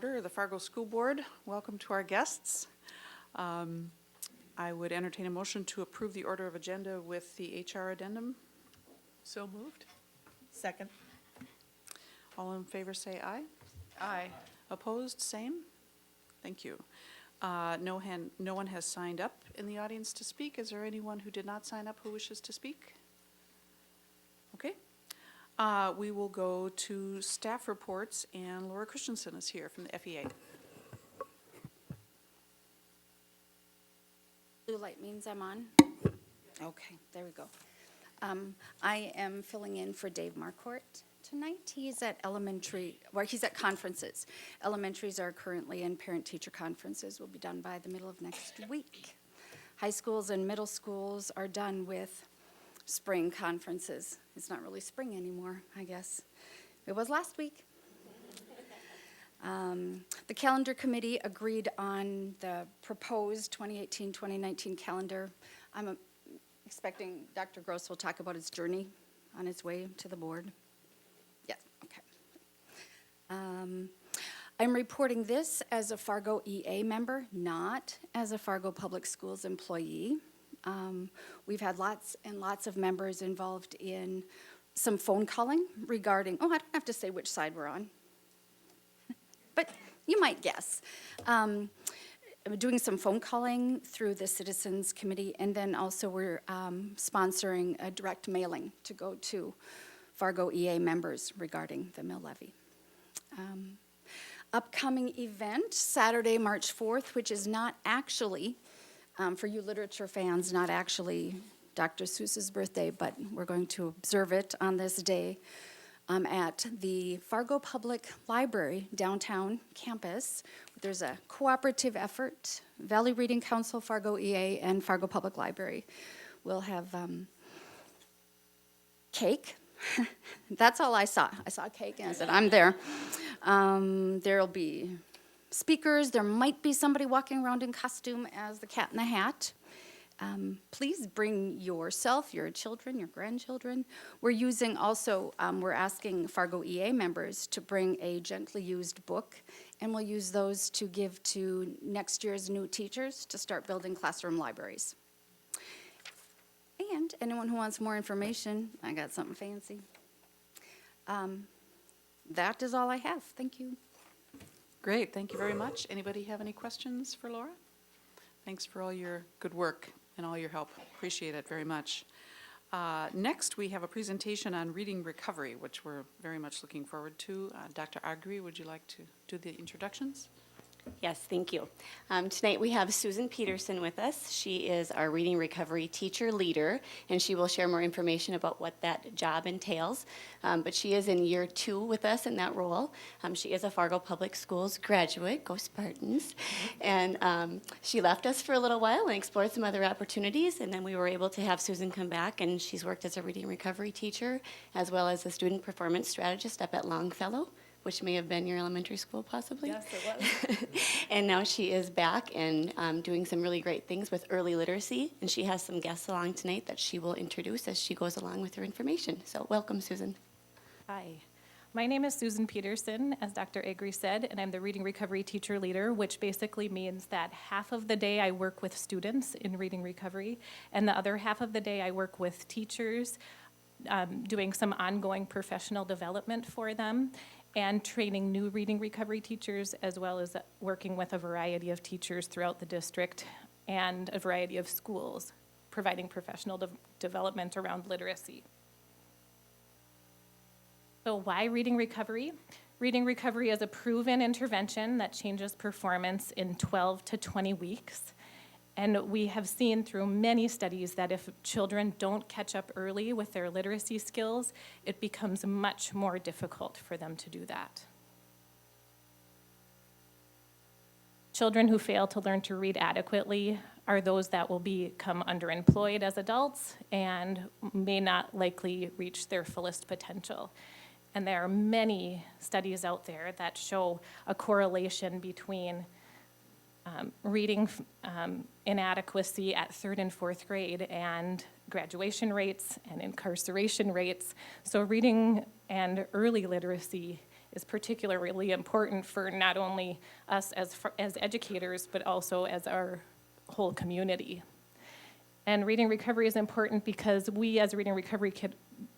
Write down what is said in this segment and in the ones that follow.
order the Fargo School Board. Welcome to our guests. I would entertain a motion to approve the order of agenda with the HR addendum. So moved. Second. All in favor say aye. Aye. Opposed, same. Thank you. No one has signed up in the audience to speak. Is there anyone who did not sign up who wishes to speak? Okay. We will go to staff reports, and Laura Christensen is here from the FEA. Blue light means I'm on? Okay, there we go. I am filling in for Dave Marquardt tonight. He's at he's at conferences. Elementaries are currently in parent-teacher conferences, will be done by the middle of next week. High schools and middle schools are done with spring conferences. It's not really spring anymore, I guess. It was last week. The calendar committee agreed on the proposed 2018-2019 calendar. I'm expecting Dr. Gross will talk about his journey on his way to the board. Yes, okay. I'm reporting this as a Fargo EA member, not as a Fargo Public Schools employee. We've had lots and lots of members involved in some phone calling regarding, I don't have to say which side we're on, but you might guess. Doing some phone calling through the Citizens Committee, and then also we're sponsoring a direct mailing to go to Fargo EA members regarding the mill levy. Upcoming event, Saturday, March 4th, which is not actually, for you literature fans, not actually Dr. Seuss's birthday, but we're going to observe it on this day at the Fargo Public Library downtown campus. There's a cooperative effort, Valley Reading Council, Fargo EA, and Fargo Public Library. We'll have cake. That's all I saw. I saw cake and I said, I'm there. There'll be speakers. There might be somebody walking around in costume as the Cat in the Hat. Please bring yourself, your children, your grandchildren. We're using also, we're asking Fargo EA members to bring a gently used book, and we'll use those to give to next year's new teachers to start building classroom libraries. And anyone who wants more information, I got something fancy. That is all I have. Thank you. Great, thank you very much. Anybody have any questions for Laura? Thanks for all your good work and all your help. Appreciate it very much. Next, we have a presentation on reading recovery, which we're very much looking forward to. Dr. Agri, would you like to do the introductions? Yes, thank you. Tonight we have Susan Peterson with us. She is our Reading Recovery Teacher Leader, and she will share more information about what that job entails. But she is in year 2 with us in that role. She is a Fargo Public Schools graduate, go Spartans, and she left us for a little while and explored some other opportunities, and then we were able to have Susan come back, and she's worked as a Reading Recovery teacher as well as a student performance strategist up at Longfellow, which may have been your elementary school possibly. Yes, it was. And now she is back and doing some really great things with early literacy, and she has some guests along tonight that she will introduce as she goes along with her information. So welcome, Susan. Hi, my name is Susan Peterson, as Dr. Agri said, and I'm the Reading Recovery Teacher Leader, which basically means that half of the day I work with students in reading recovery, and the other half of the day I work with teachers, doing some ongoing professional development for them, and training new reading recovery teachers, as well as working with a variety of teachers throughout the district and a variety of schools, providing professional development around literacy. So why reading recovery? Reading recovery is a proven intervention that changes performance in 12 to 20 weeks. And we have seen through many studies that if children don't catch up early with their literacy skills, it becomes much more difficult for them to do that. Children who fail to learn to read adequately are those that will become underemployed as adults and may not likely reach their fullest potential. And there are many studies out there that show a correlation between reading inadequacy at 3rd and 4th grade and graduation rates and incarceration rates. So reading and early literacy is particularly important for not only us as educators, but also as our whole community. And reading recovery is important because we as reading recovery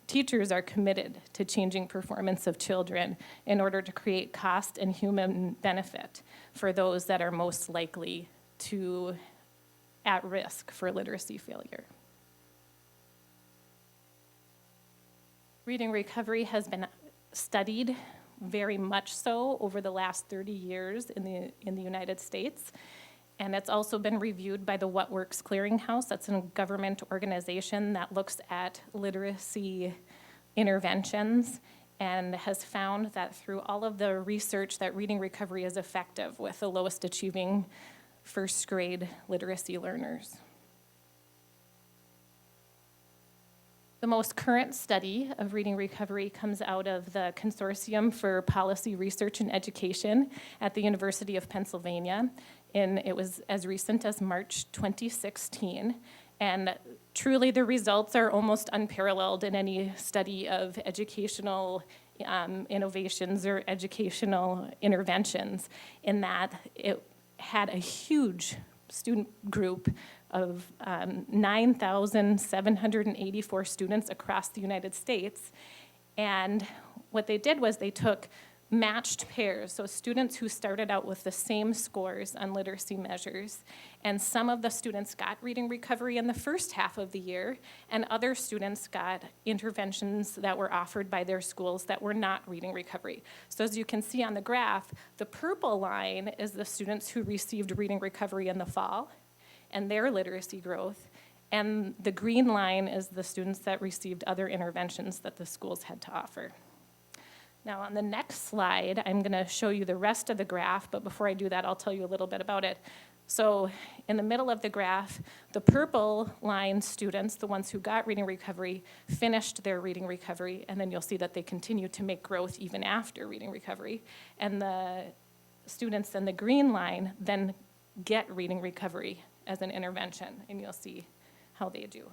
teachers are committed to changing performance of children in order to create cost and human benefit for those that are most likely to at risk for literacy failure. Reading recovery has been studied very much so over the last 30 years in the United States. And it's also been reviewed by the What Works Clearinghouse. That's a government organization that looks at literacy interventions and has found that through all of the research that reading recovery is effective with the lowest achieving first grade literacy learners. The most current study of reading recovery comes out of the Consortium for Policy Research and Education at the University of Pennsylvania. And it was as recent as March 2016. And truly the results are almost unparalleled in any study of educational innovations or educational interventions, in that it had a huge student group of 9,784 students across the United States. And what they did was they took matched pairs, so students who started out with the same scores on literacy measures, and some of the students got reading recovery in the first half of the year, and other students got interventions that were offered by their schools that were not reading recovery. So as you can see on the graph, the purple line is the students who received reading recovery in the fall and their literacy growth, and the green line is the students that received other interventions that the schools had to offer. Now on the next slide, I'm gonna show you the rest of the graph, but before I do that, I'll tell you a little bit about it. So in the middle of the graph, the purple line students, the ones who got reading recovery, finished their reading recovery, and then you'll see that they continue to make growth even after reading recovery. And the students in the green line then get reading recovery as an intervention, and you'll see how they do.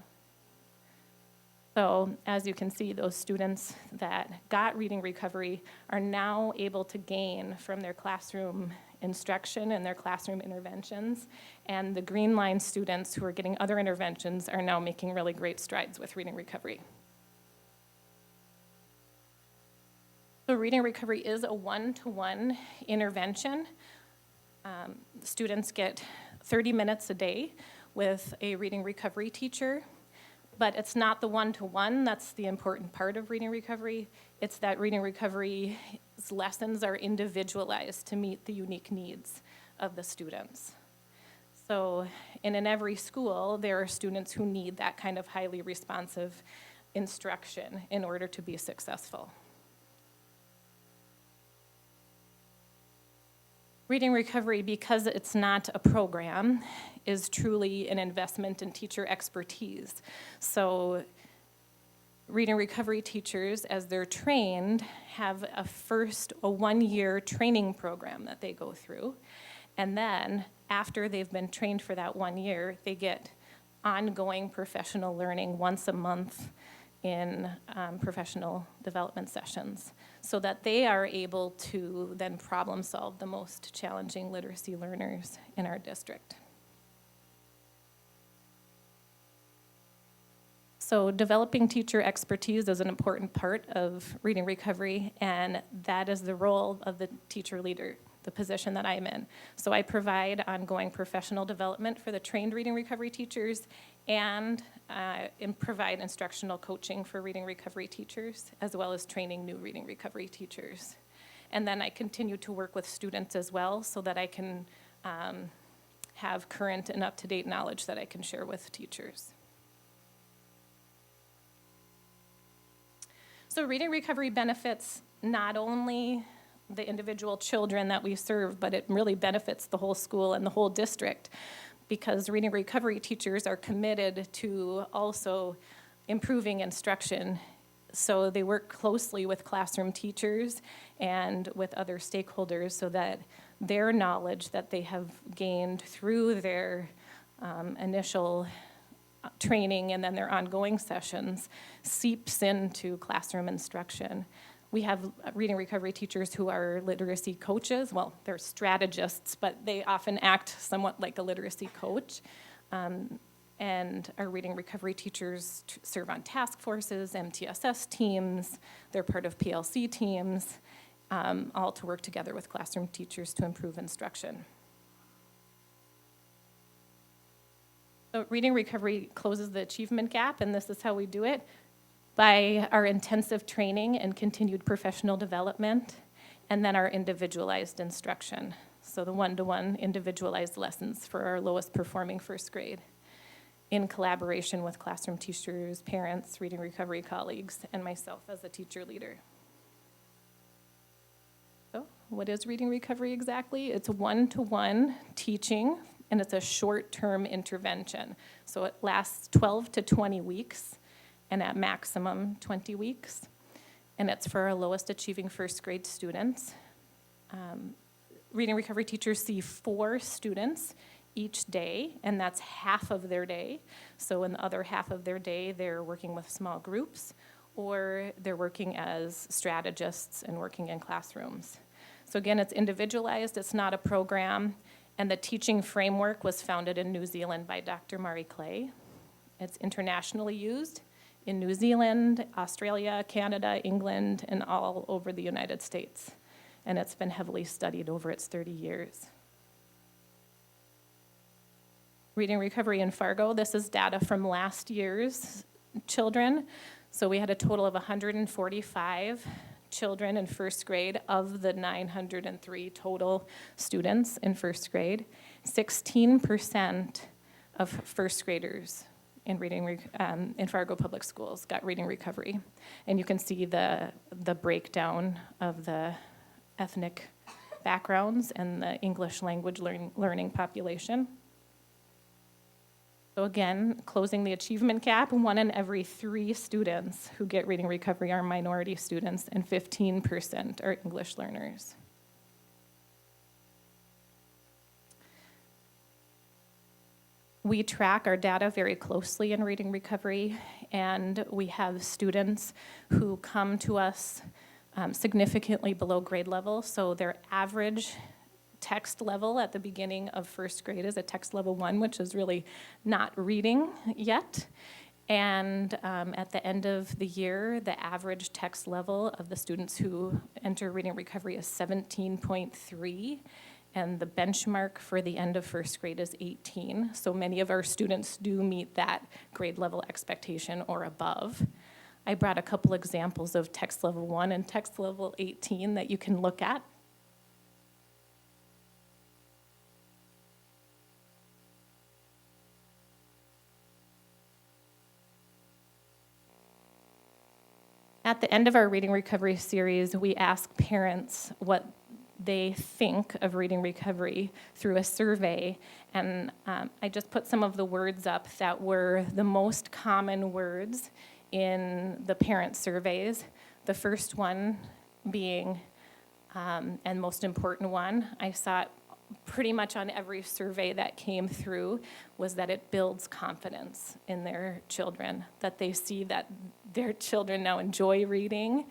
So as you can see, those students that got reading recovery are now able to gain from their classroom instruction and their classroom interventions, and the green line students who are getting other interventions are now making really great strides with reading recovery. So reading recovery is a one-to-one intervention. Students get 30 minutes a day with a reading recovery teacher. But it's not the one-to-one that's the important part of reading recovery. It's that reading recovery's lessons are individualized to meet the unique needs of the students. So in every school, there are students who need that kind of highly responsive instruction in order to be successful. Reading recovery, because it's not a program, is truly an investment in teacher expertise. So reading recovery teachers, as they're trained, have a 1-year training program that they go through. And then after they've been trained for that 1 year, they get ongoing professional learning once a month in professional development sessions, so that they are able to then problem solve the most challenging literacy learners in our district. So developing teacher expertise is an important part of reading recovery, and that is the role of the teacher leader, the position that I'm in. So I provide ongoing professional development for the trained reading recovery teachers, and provide instructional coaching for reading recovery teachers, as well as training new reading recovery teachers. And then I continue to work with students as well, so that I can have current and up-to-date knowledge that I can share with teachers. So reading recovery benefits not only the individual children that we serve, but it really benefits the whole school and the whole district, because reading recovery teachers are committed to also improving instruction. So they work closely with classroom teachers and with other stakeholders so that their knowledge that they have gained through their initial training and then their ongoing sessions seeps into classroom instruction. We have reading recovery teachers who are literacy coaches. Well, they're strategists, but they often act somewhat like a literacy coach. And our reading recovery teachers serve on task forces, MTSS teams, they're part of PLC teams, all to work together with classroom teachers to improve instruction. So reading recovery closes the achievement gap, and this is how we do it: by our intensive training and continued professional development, and then our individualized instruction. So the one-to-one individualized lessons for our lowest performing first grade, in collaboration with classroom teachers, parents, reading recovery colleagues, and myself as a teacher leader. So what is reading recovery exactly? It's one-to-one teaching, and it's a short-term intervention. So it lasts 12 to 20 weeks, and at maximum 20 weeks. And it's for our lowest achieving first grade students. Reading recovery teachers see 4 students each day, and that's half of their day. So in the other half of their day, they're working with small groups, or they're working as strategists and working in classrooms. So again, it's individualized, it's not a program, and the teaching framework was founded in New Zealand by Dr. Mari Clay. It's internationally used in New Zealand, Australia, Canada, England, and all over the United States. And it's been heavily studied over its 30 years. Reading recovery in Fargo, this is data from last year's children. So we had a total of 145 children in first grade of the 903 total students in first grade. 16% of first graders in Fargo Public Schools got reading recovery. And you can see the breakdown of the ethnic backgrounds and the English language learning population. So again, closing the achievement gap, 1 in every 3 students who get reading recovery are minority students, and 15% are English learners. We track our data very closely in reading recovery, and we have students who come to us significantly below grade level. So their average text level at the beginning of first grade is a text level 1, which is really not reading yet. And at the end of the year, the average text level of the students who enter reading recovery is 17.3. And the benchmark for the end of first grade is 18. So many of our students do meet that grade level expectation or above. I brought a couple examples of text level 1 and text level 18 that you can look at. At the end of our reading recovery series, we ask parents what they think of reading recovery through a survey. And I just put some of the words up that were the most common words in the parent surveys. The first one being, and most important one, I saw it pretty much on every survey that came through, was that it builds confidence in their children, that they see that their children now enjoy reading,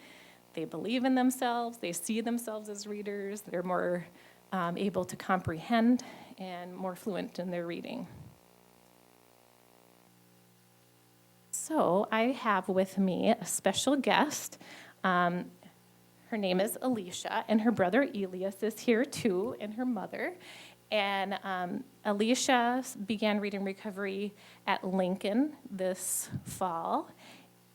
they believe in themselves, they see themselves as readers, they're more able to comprehend and more fluent in their reading. So I have with me a special guest. Her name is Alicia, and her brother Elias is here too, and her mother. And Alicia began reading recovery at Lincoln this fall.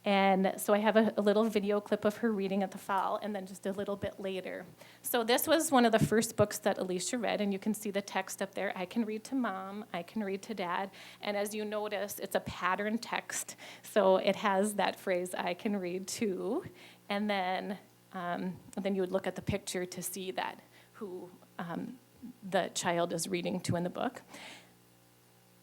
And so I have a little video clip of her reading at the fall, and then just a little bit later. So this was one of the first books that Alicia read, and you can see the text up there. I can read to Mom, I can read to Dad. And as you notice, it's a pattern text. So it has that phrase, I can read too. And then you would look at the picture to see that who the child is reading to in the book.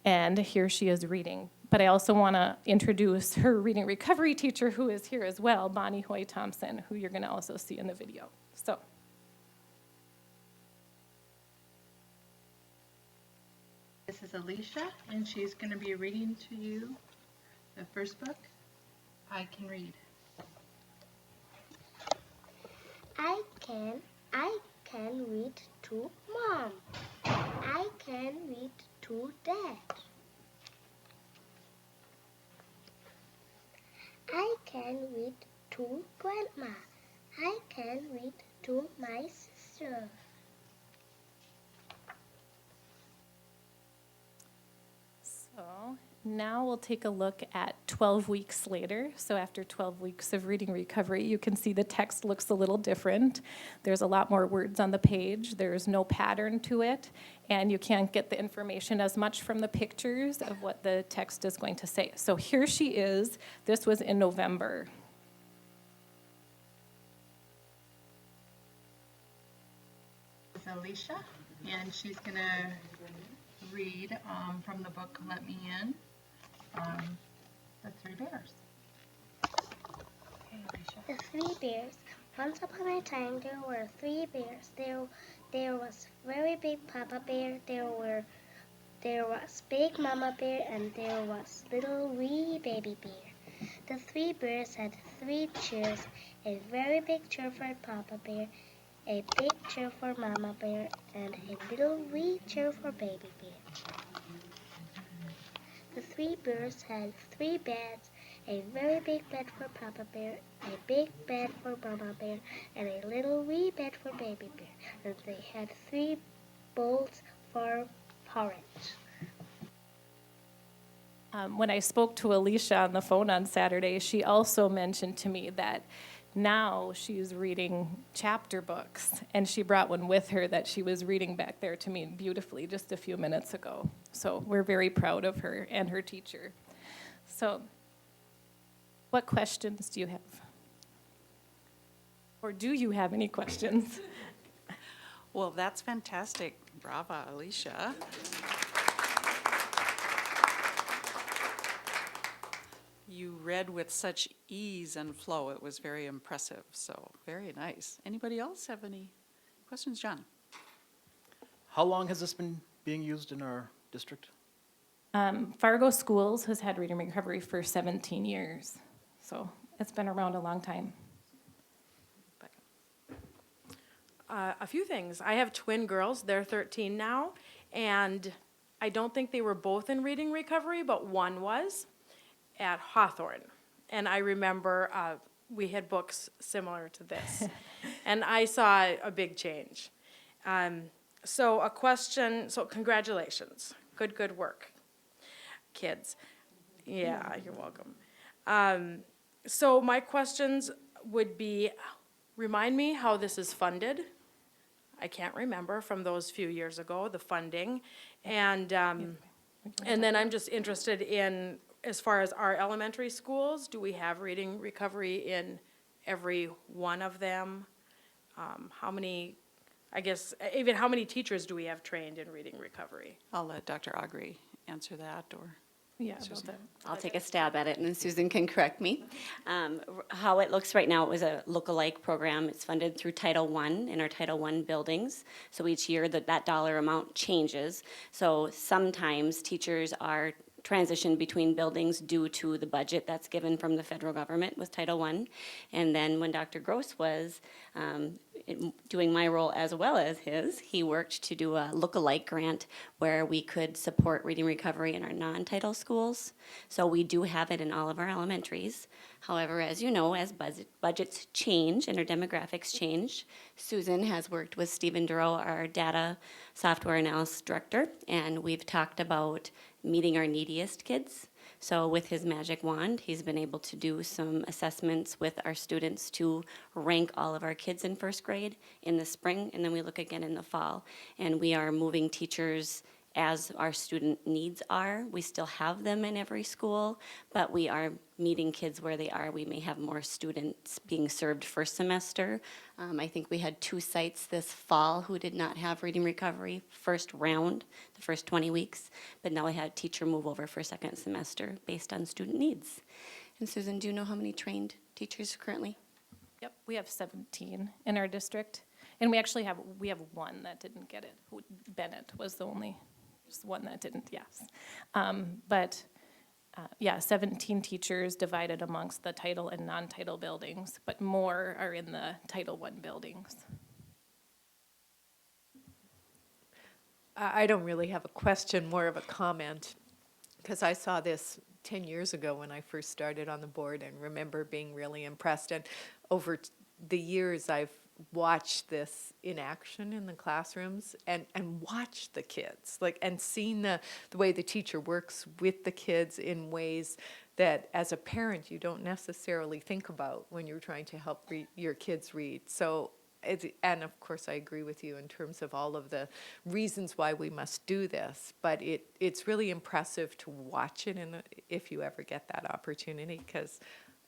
And here she is reading. But I also want to introduce her reading recovery teacher, who is here as well, Bonnie Hoy Thompson, who you're going to also see in the video. So. This is Alicia, and she's going to be reading to you the first book, I Can Read. I can read to mom. I can read to dad. I can read to grandma. I can read to my sister. So now we'll take a look at 12 weeks later. So after 12 weeks of reading recovery, you can see the text looks a little different. There's a lot more words on the page. There's no pattern to it, and you can't get the information as much from the pictures of what the text is going to say. So here she is. This was in November. This is Alicia, and she's going to read from the book Let Me In, The Three Bears. Okay, Alicia. The three bears. Once upon a time, there were three bears. There was very big Papa Bear. There was big Mama Bear, and there was little wee baby bear. The three bears had three chairs: a very big chair for Papa Bear, a big chair for Mama Bear, and a little wee chair for Baby Bear. The three bears had three beds: a very big bed for Papa Bear, a big bed for Mama Bear, and a little wee bed for Baby Bear. And they had three bowls for porridge. When I spoke to Alicia on the phone on Saturday, she also mentioned to me that now she's reading chapter books, and she brought one with her that she was reading back there to me beautifully just a few minutes ago. So we're very proud of her and her teacher. So what questions do you have? Or do you have any questions? Well, that's fantastic. Brava, Alicia. You read with such ease and flow. It was very impressive. So very nice. Anybody else have any questions? John? How long has this been being used in our district? Fargo Schools has had reading recovery for 17 years. So it's been around a long time. A few things. I have twin girls. They're 13 now, and I don't think they were both in reading recovery, but one was at Hawthorne. And I remember we had books similar to this, and I saw a big change. So a question, so congratulations. Good work, kids. Yeah, you're welcome. So my questions would be, remind me how this is funded. I can't remember from those few years ago, the funding. And then I'm just interested in, as far as our elementary schools, do we have reading recovery in every one of them? How many, I guess, even how many teachers do we have trained in reading recovery? I'll let Dr. Augrey answer that, or Yeah, Susan. about that. I'll take a stab at it, and then Susan can correct me. How it looks right now, it was a look-alike program. It's funded through Title I in our Title I buildings. So each year that dollar amount changes. So sometimes teachers are transitioned between buildings due to the budget that's given from the federal government with Title I. And then when Dr. Gross was doing my role as well as his, he worked to do a look-alike grant where we could support reading recovery in our non-title schools. So we do have it in all of our elementaries. However, as you know, as budgets change and our demographics change, Susan has worked with Stephen Duro, our data software analysis director, and we've talked about meeting our neediest kids. So with his magic wand, he's been able to do some assessments with our students to rank all of our kids in first grade in the spring, and then we look again in the fall. And we are moving teachers as our student needs are. We still have them in every school, but we are meeting kids where they are. We may have more students being served first semester. I think we had 2 sites this fall who did not have reading recovery first round, the first 20 weeks, but now we had a teacher move over for second semester based on student needs. And Susan, do you know how many trained teachers currently? Yep, we have 17 in our district, and we actually have one that didn't get it. Bennett was the only, just one that didn't, yes. But 17 teachers divided amongst the title and non-title buildings, but more are in the Title I buildings. I don't really have a question, more of a comment, because I saw this 10 years ago when I first started on the board and remember being really impressed. And over the years, I've watched this in action in the classrooms and watched the kids, like, and seen the way the teacher works with the kids in ways that as a parent you don't necessarily think about when you're trying to help your kids read. So and of course, I agree with you in terms of all of the reasons why we must do this, but it's really impressive to watch it if you ever get that opportunity, because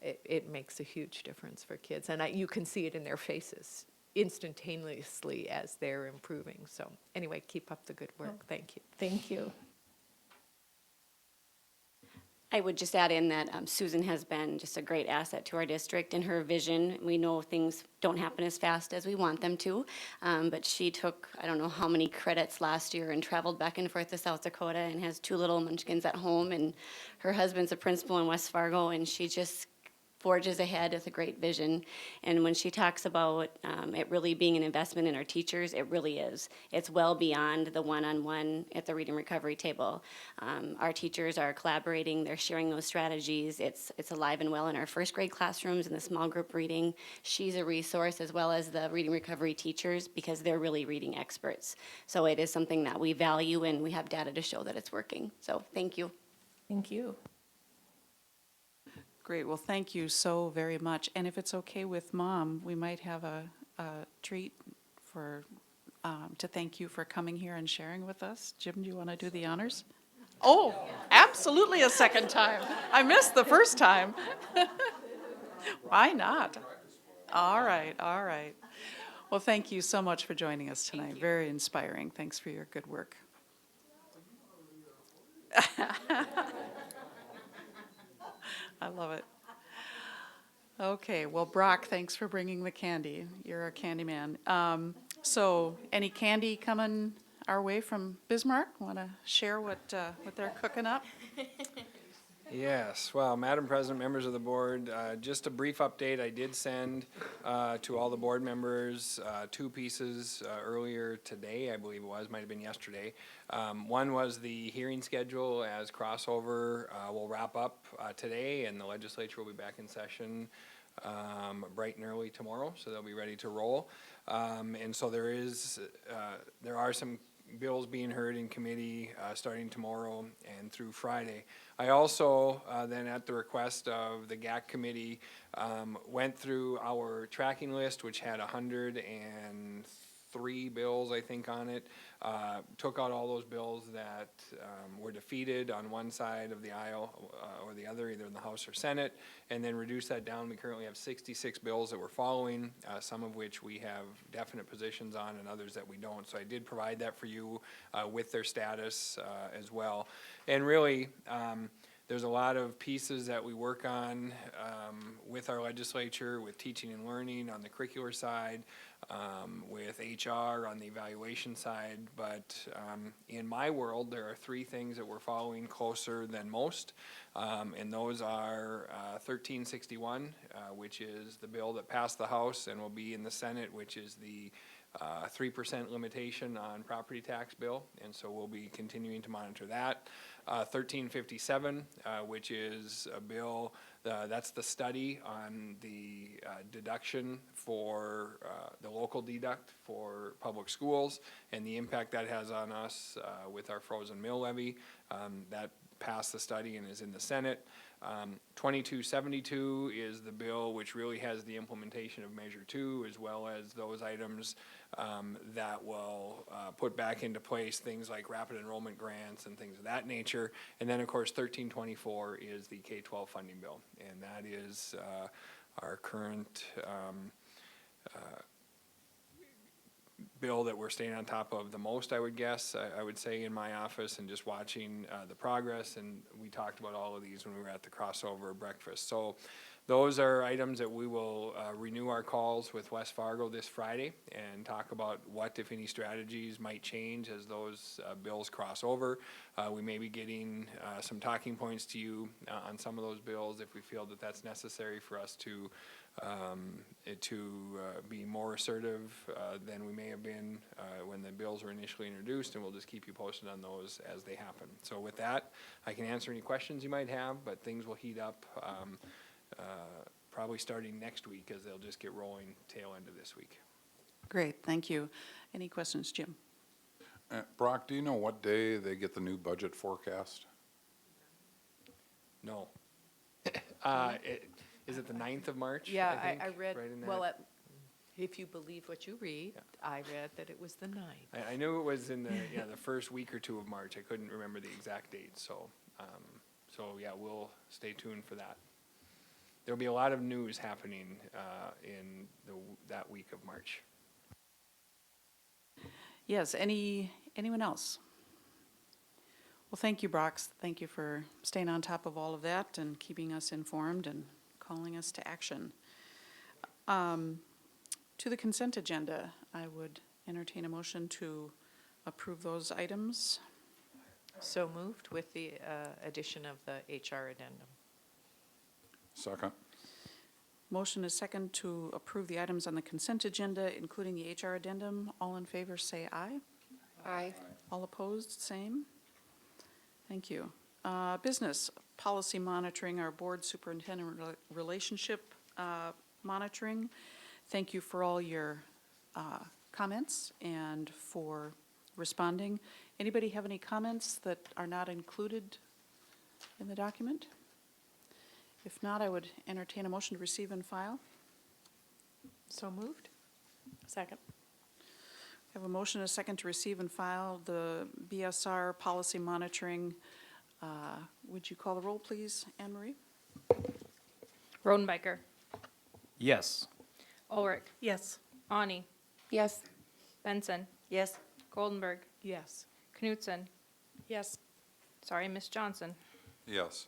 it makes a huge difference for kids. And you can see it in their faces instantaneously as they're improving. So anyway, keep up the good work. Thank you. Thank you. I would just add in that Susan has been just a great asset to our district and her vision. We know things don't happen as fast as we want them to, but she took, I don't know how many credits last year and traveled back and forth to South Dakota and has 2 little munchkins at home, and her husband's a principal in West Fargo, and she just forges ahead with a great vision. And when she talks about it really being an investment in our teachers, it really is. It's well beyond the one-on-one at the reading recovery table. Our teachers are collaborating, they're sharing those strategies. It's alive and well in our first grade classrooms in the small group reading. She's a resource, as well as the reading recovery teachers, because they're really reading experts. So it is something that we value, and we have data to show that it's working. So thank you. Thank you. Great, well, thank you so very much. And if it's okay with Mom, we might have a treat for, to thank you for coming here and sharing with us. Jim, do you want to do the honors? Oh, absolutely a second time. I missed the first time. Why not? All right, all right. Well, thank you so much for joining us tonight. Very inspiring. Thanks for your good work. I love it. Okay, well, Brock, thanks for bringing the candy. You're a candy man. So, any candy coming our way from Bismarck? Want to share what they're cooking up? Yes, well, Madam President, members of the board, just a brief update. I did send to all the board members 2 pieces earlier today, I believe it was, might have been yesterday. One was the hearing schedule as crossover will wrap up today, and the legislature will be back in session bright and early tomorrow, so they'll be ready to roll. And so there are some bills being heard in committee starting tomorrow and through Friday. I also, then at the request of the GAC committee, went through our tracking list, which had 103 bills, I think, on it. Took out all those bills that were defeated on one side of the aisle or the other, either in the House or Senate, and then reduced that down. We currently have 66 bills that we're following, some of which we have definite positions on and others that we don't. So I did provide that for you with their status as well. And really, there's a lot of pieces that we work on with our legislature, with teaching and learning on the curricular side, with HR on the evaluation side. But in my world, there are 3 things that we're following closer than most. And those are 1361, which is the bill that passed the House and will be in the Senate, which is the 3% limitation on property tax bill. And so we'll be continuing to monitor that. 1357, which is a bill, that's the study on the deduction for the local deduct for public schools and the impact that has on us with our frozen mill levy. That passed the study and is in the Senate. 2272 is the bill which really has the implementation of Measure 2, as well as those items that will put back into place things like rapid enrollment grants and things of that nature. And then, of course, 1324 is the K-12 funding bill, and that is our current bill that we're staying on top of the most, I would guess. I would say in my office, and just watching the progress, and we talked about all of these when we were at the crossover breakfast. So those are items that we will renew our calls with West Fargo this Friday and talk about what, if any, strategies might change as those bills cross over. We may be getting some talking points to you on some of those bills if we feel that that's necessary for us to be more assertive than we may have been when the bills were initially introduced, and we'll just keep you posted on those as they happen. So with that, I can answer any questions you might have, but things will heat up probably starting next week, as they'll just get rolling tail end of this week. Great, thank you. Any questions, Jim? Brock, do you know what day they get the new budget forecast? No. Is it the 9th of March? Yeah, think, I read, right in well, that? if you believe what you read, I read that it was the 9th. I knew it was in the the first week or two of March. I couldn't remember the exact date, so yeah, we'll stay tuned for that. There'll be a lot of news happening in that week of March. Yes, anyone else? Well, thank you, Brock. Thank you for staying on top of all of that and keeping us informed and calling us to action. To the consent agenda, I would entertain a motion to approve those items. So moved with the addition of the HR addendum. Second. Motion is second to approve the items on the consent agenda, including the HR addendum. All in favor, say aye. Aye. All opposed, same. Thank you. Business policy monitoring, our board superintendent relationship monitoring. Thank you for all your comments and for responding. Anybody have any comments that are not included in the document? If not, I would entertain a motion to receive and file. So moved? Second. I have a motion and a second to receive and file the BSR policy monitoring. Would you call the roll, please, Anne Marie? Rodenbiker. Yes. Ulrich. Yes. Ani. Yes. Benson. Yes. Goldenberg. Yes. Knutson. Yes. Sorry, Miss Johnson. Yes.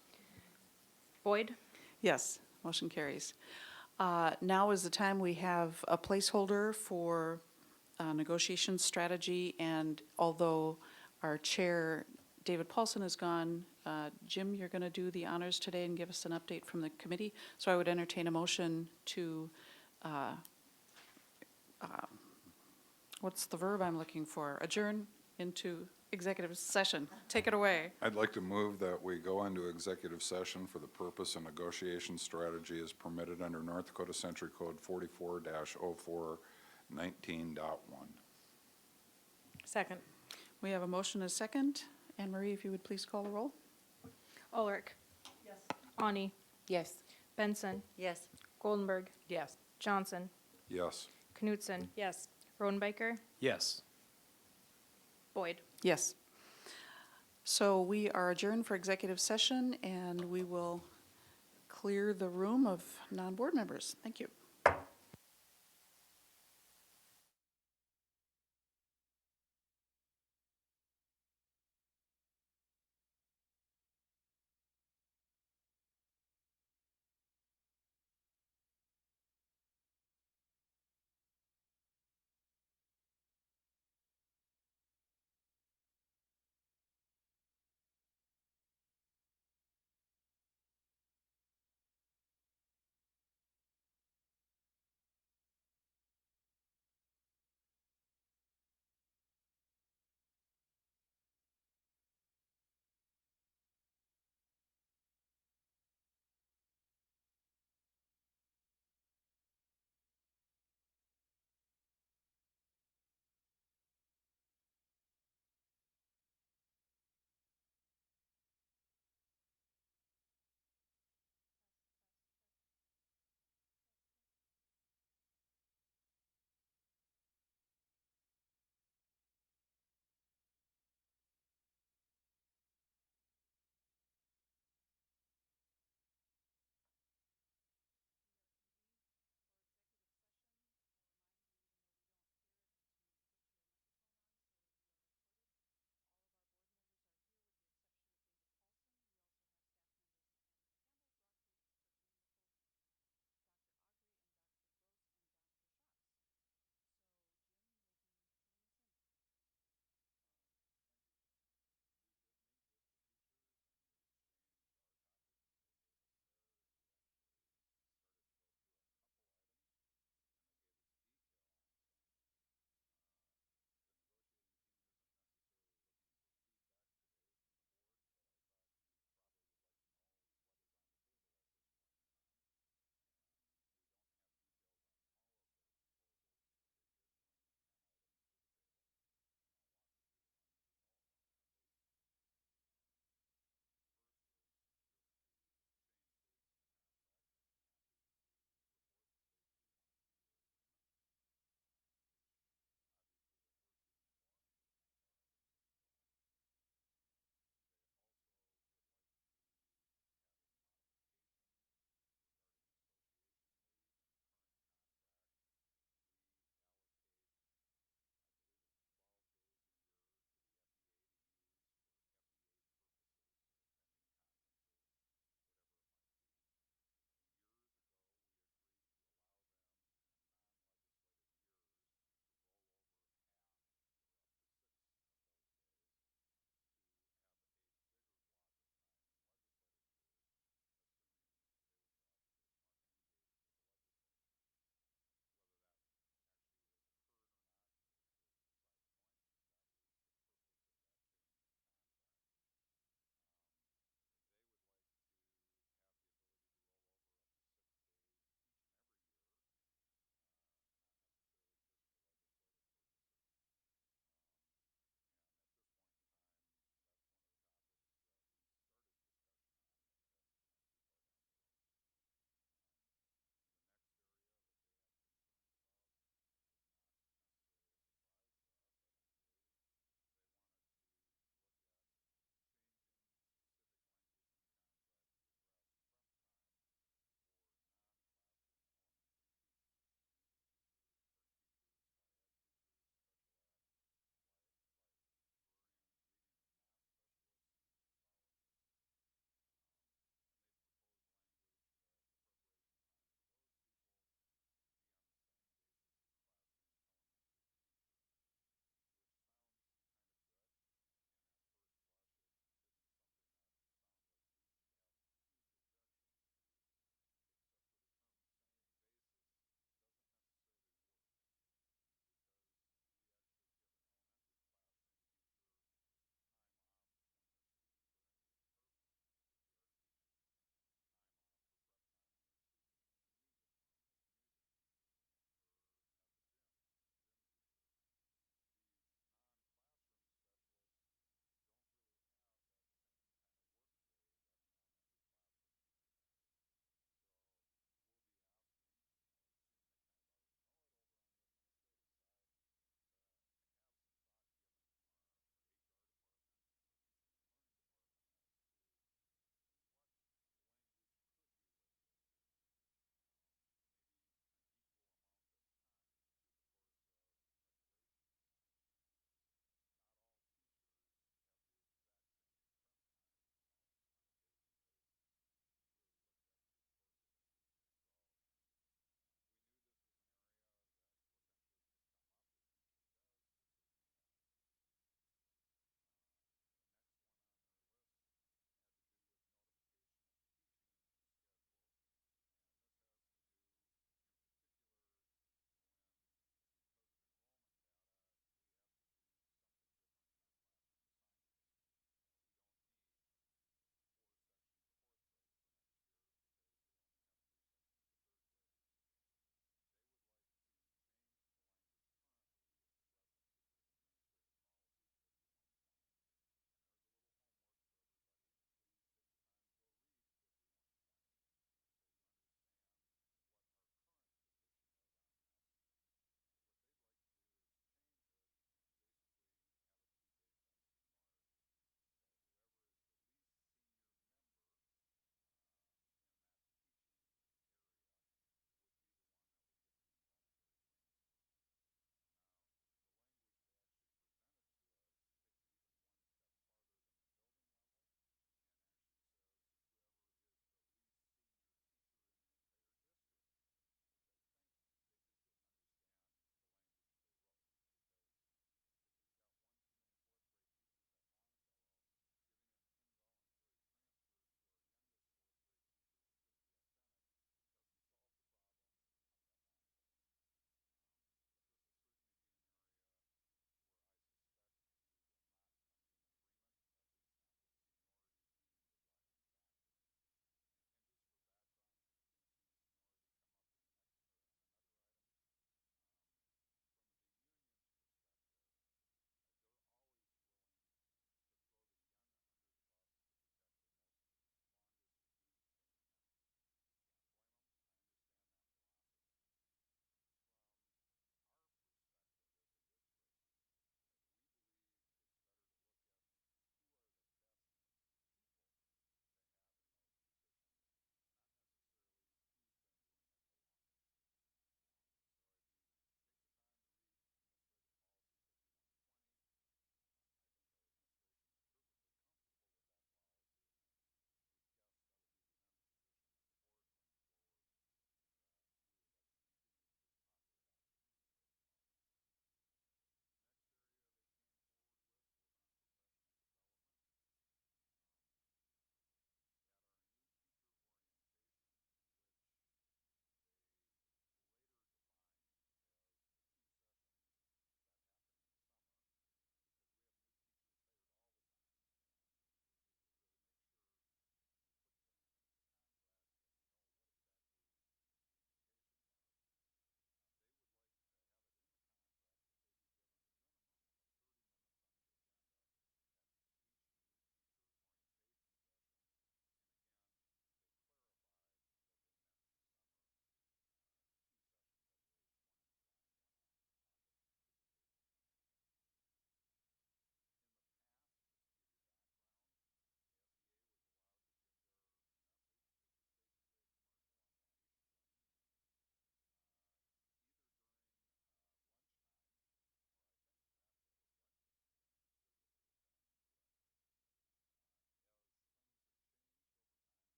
Boyd. Yes, motion carries. Now is the time we have a placeholder for negotiation strategy, and although our chair, David Paulson, is gone, Jim, you're going to do the honors today and give us an update from the committee. So I would entertain a motion to, what's the verb I'm looking for? Adjourn into executive session. Take it away. I'd like to move that we go into executive session for the purpose of negotiation strategy as permitted under North Dakota Century Code 44-04-19.1. Second. We have a motion and a second. Anne Marie, if you would please call the roll. Ulrich. Yes. Ani. Yes. Benson. Yes. Goldenberg. Yes. Johnson. Yes. Knutson. Yes. Rodenbiker. Yes. Boyd. Yes. So we are adjourned for executive session, and we will clear the room of non-board members. Thank you.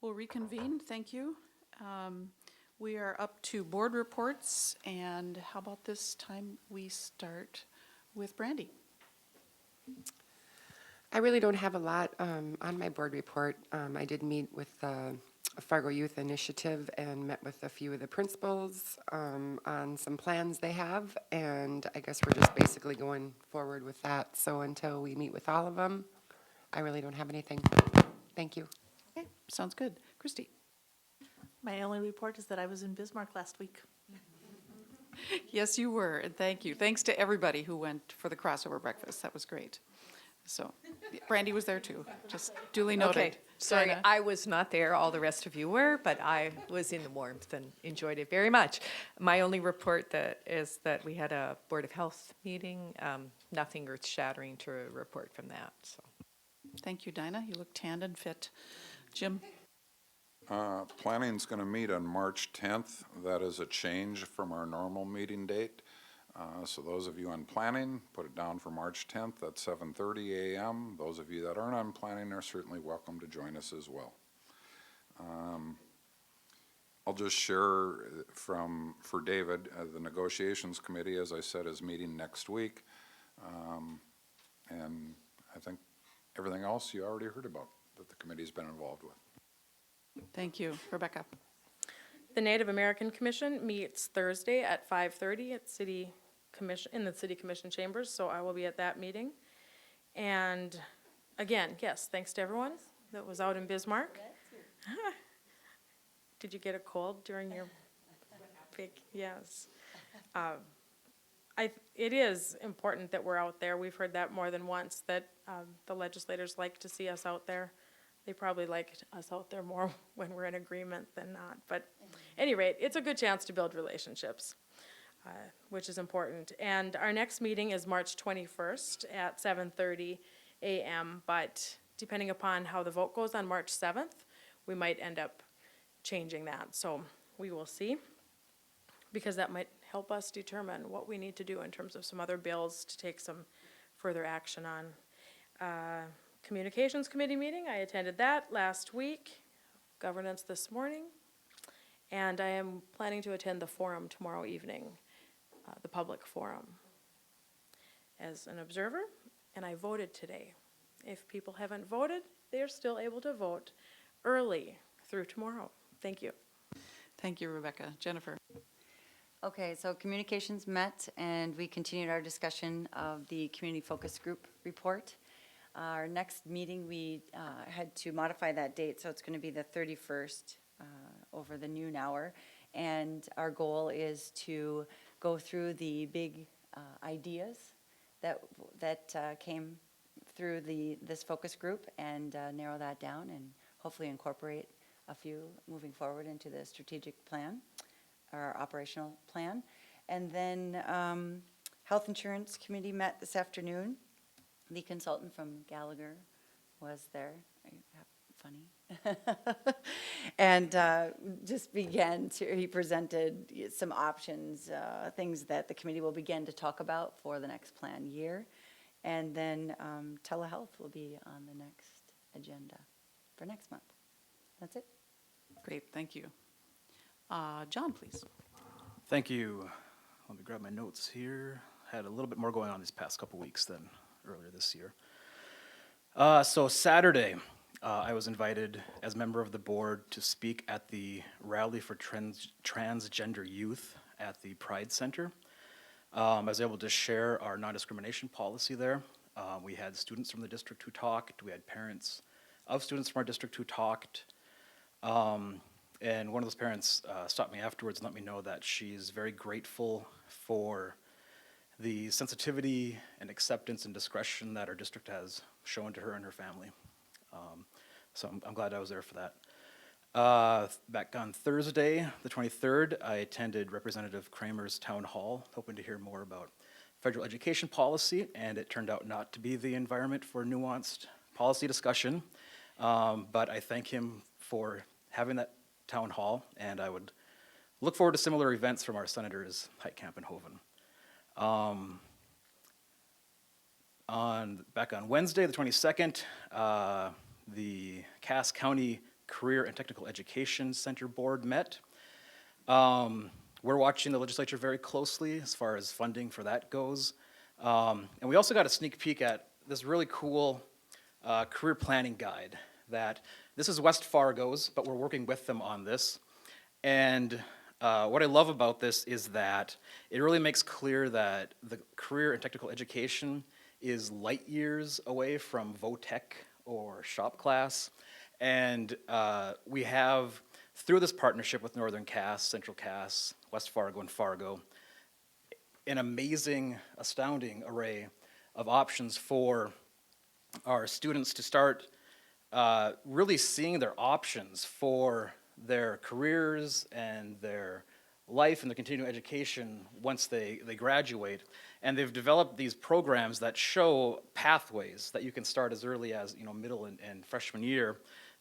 We'll reconvene, thank you. We are up to board reports, and how about this time we start with Brandy? I really don't have a lot on my board report. I did meet with Fargo Youth Initiative and met with a few of the principals on some plans they have, and I guess we're just basically going forward with that. So until we meet with all of them, I really don't have anything. Thank you. Okay, sounds good. Christy? My only report is that I was in Bismarck last week. Yes, you were, and thank you. Thanks to everybody who went for the crossover breakfast. That was great. So, Brandy was there too, just duly noted. Okay, sorry, Dinah? I was not there, all the rest of you were, but I was in the warmth and enjoyed it very much. My only report is that we had a Board of Health meeting, nothing earth-shattering to report from that, so. Thank you, Dinah. You look tanned and fit. Jim? Planning's going to meet on March 10th. That is a change from our normal meeting date. So those of you on planning, put it down for March 10th at 7:30 a.m. Those of you that aren't on planning are certainly welcome to join us as well. I'll just share for David, the negotiations committee, as I said, is meeting next week. And I think everything else you already heard about that the committee's been involved with. Thank you. Rebecca? The Native American Commission meets Thursday at 5:30 at City Commission, in the City Commission chambers, so I will be at that meeting. And again, yes, thanks to everyone that was out in Bismarck. Did you get a cold during your vac? Yes. It is important that we're out there. We've heard that more than once, that the legislators like to see us out there. They probably like us out there more when we're in agreement than not. But at any rate, it's a good chance to build relationships, which is important. And our next meeting is March 21st at 7:30 a.m. But depending upon how the vote goes on March 7th, we might end up changing that. So we will see, because that might help us determine what we need to do in terms of some other bills to take some further action on. Communications Committee meeting, I attended that last week, governance this morning, and I am planning to attend the forum tomorrow evening, the public forum, as an observer, and I voted today. If people haven't voted, they are still able to vote early through tomorrow. Thank you. Thank you, Rebecca. Jennifer? Okay, so communications met, and we continued our discussion of the community focus group report. Our next meeting, we had to modify that date, so it's going to be the 31st over the noon hour. And our goal is to go through the big ideas that came through this focus group and narrow that down and hopefully incorporate a few moving forward into the strategic plan, our operational plan. And then Health Insurance Committee met this afternoon. The consultant from Gallagher was there. Funny. And just he presented some options, things that the committee will begin to talk about for the next plan year. And then telehealth will be on the next agenda for next month. That's it. Great, thank you. John, please. Thank you. Let me grab my notes here. Had a little bit more going on these past couple weeks than earlier this year. So Saturday, I was invited as member of the board to speak at the Rally for Transgender Youth at the Pride Center. I was able to share our non-discrimination policy there. We had students from the district who talked. We had parents of students from our district who talked. And one of those parents stopped me afterwards and let me know that she's very grateful for the sensitivity and acceptance and discretion that our district has shown to her and her family. So I'm glad I was there for that. Back on Thursday, the 23rd, I attended Representative Kramer's town hall, hoping to hear more about federal education policy, and it turned out not to be the environment for nuanced policy discussion. But I thank him for having that town hall, and I would look forward to similar events from our senators, Heitkamp and Hoeven. Back on Wednesday, the 22nd, the Cass County Career and Technical Education Center Board met. We're watching the legislature very closely as far as funding for that goes. And we also got a sneak peek at this really cool career planning guide that, this is West Fargo's, but we're working with them on this. And what I love about this is that it really makes clear that the career and technical education is light years away from VOTEC or shop class. And we have, through this partnership with Northern Cass, Central Cass, West Fargo, and Fargo, an amazing, astounding array of options for our students to start really seeing their options for their careers and their life and their continuing education once they graduate. And they've developed these programs that show pathways that you can start as early as, you know, middle and freshman year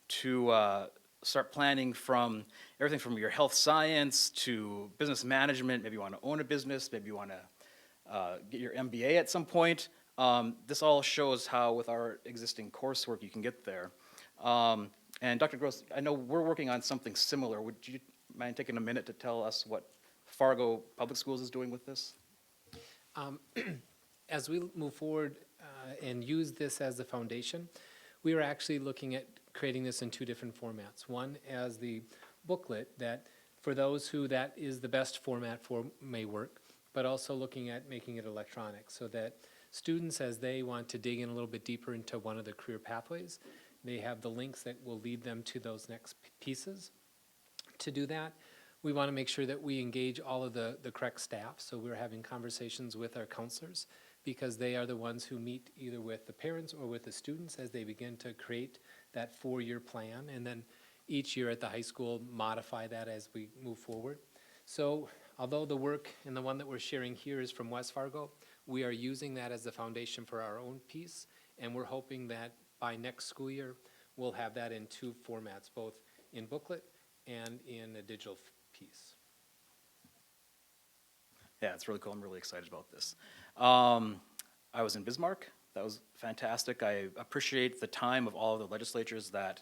to start planning from everything from your health science to business management. Maybe you want to own a business, maybe you want to get your MBA at some point. This all shows how, with our existing coursework, you can get there. And Dr. Gross, I know we're working on something similar. Would you mind taking a minute to tell us what Fargo Public Schools is doing with this? As we move forward and use this as the foundation, we are actually looking at creating this in two different formats. One as the booklet that, for those who that is the best format for, may work, but also looking at making it electronic so that students, as they want to dig in a little bit deeper into one of the career pathways, they have the links that will lead them to those next pieces. To do that, we want to make sure that we engage all of the correct staff. So we're having conversations with our counselors because they are the ones who meet either with the parents or with the students as they begin to create that 4-year plan. And then each year at the high school, modify that as we move forward. So although the work and the one that we're sharing here is from West Fargo, we are using that as the foundation for our own piece. And we're hoping that by next school year, we'll have that in two formats, both in booklet and in a digital piece. Yeah, it's really cool. I'm really excited about this. I was in Bismarck. That was fantastic. I appreciate the time of all of the legislatures that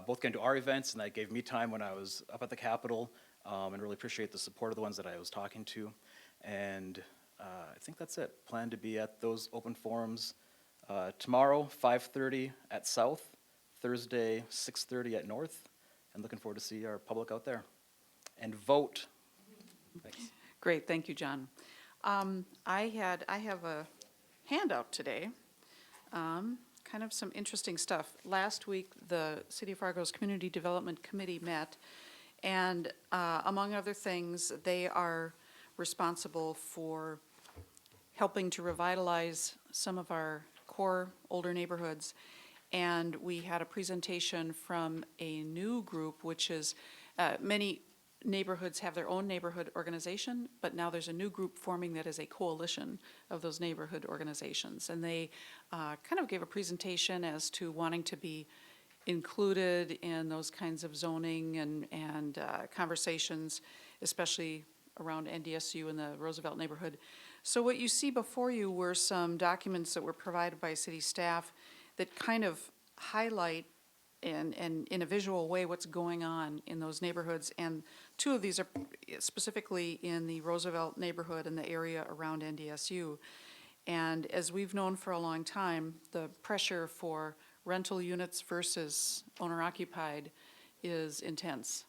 both came to our events and that gave me time when I was up at the Capitol, and really appreciate the support of the ones that I was talking to. And I think that's it. Plan to be at those open forums tomorrow, 5:30 at South, Thursday, 6:30 at North, and looking forward to see our public out there. And vote. Thanks. Great, thank you, John. I have a handout today, kind of some interesting stuff. Last week, the City of Fargo's Community Development Committee met, and among other things, they are responsible for helping to revitalize some of our core older neighborhoods. And we had a presentation from a new group, which is many neighborhoods have their own neighborhood organization, but now there's a new group forming that is a coalition of those neighborhood organizations. And they kind of gave a presentation as to wanting to be included in those kinds of zoning and conversations, especially around NDSU and the Roosevelt neighborhood. So what you see before you were some documents that were provided by city staff that kind of highlight in a visual way what's going on in those neighborhoods. And two of these are specifically in the Roosevelt neighborhood and the area around NDSU. And as we've known for a long time, the pressure for rental units versus owner-occupied is intense.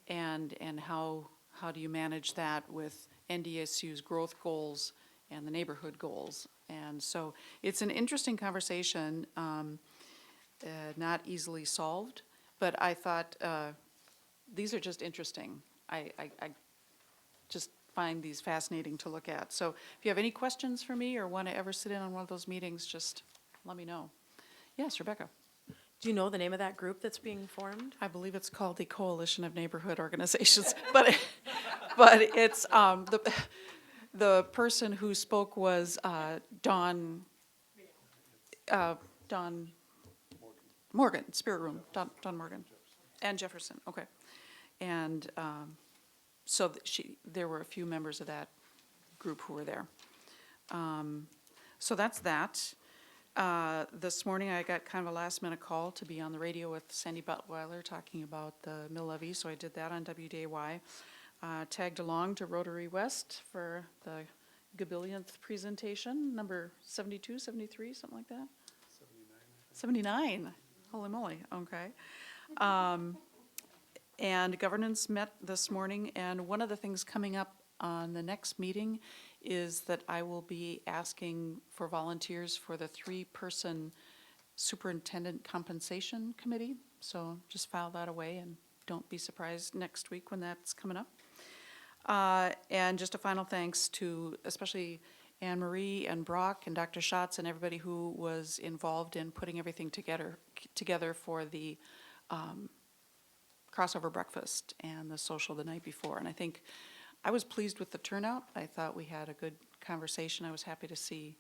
And how do you manage that with NDSU's growth goals and the neighborhood goals? And so it's an interesting conversation, not easily solved, but I thought these are just interesting. I just find these fascinating to look at. So if you have any questions for me or want to ever sit in on one of those meetings, just let me know. Yes, Rebecca. Do you know the name of that group that's being formed? I believe it's called the Coalition of Neighborhood Organizations, but it's the person who spoke was Don Morgan, Spirit Room, Don Morgan, and Jefferson. Okay, and so there were a few members of that group who were there. So that's that. This morning, I got kind of a last-minute call to be on the radio with Sandy Buttweiler talking about the mill levy, so I did that on WDAY. Tagged along to Rotary West for the gabillionth presentation, number 72, 73, something like that? 79, holy moly, okay. And governance met this morning, and one of the things coming up on the next meeting is that I will be asking for volunteers for the 3-person superintendent compensation committee. So just file that away and don't be surprised next week when that's coming up. And just a final thanks to especially Anne Marie and Brock and Dr. Schatz and everybody who was involved in putting everything together for the crossover breakfast and the social the night before. And I think I was pleased with the turnout. I thought we had a good conversation. I was happy to see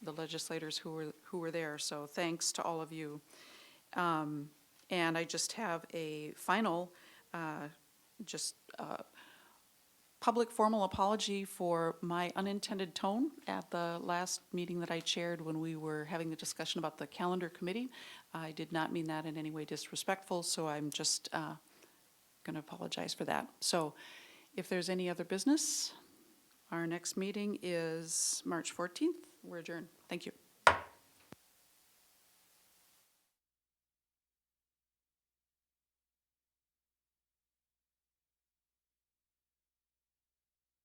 the legislators who were there. So thanks to all of you. And I just have a final public formal apology for my unintended tone at the last meeting that I chaired when we were having the discussion about the calendar committee. I did not mean that in any way disrespectful, so I'm just going to apologize for that. So if there's any other business, our next meeting is March 14th. We're adjourned. Thank you.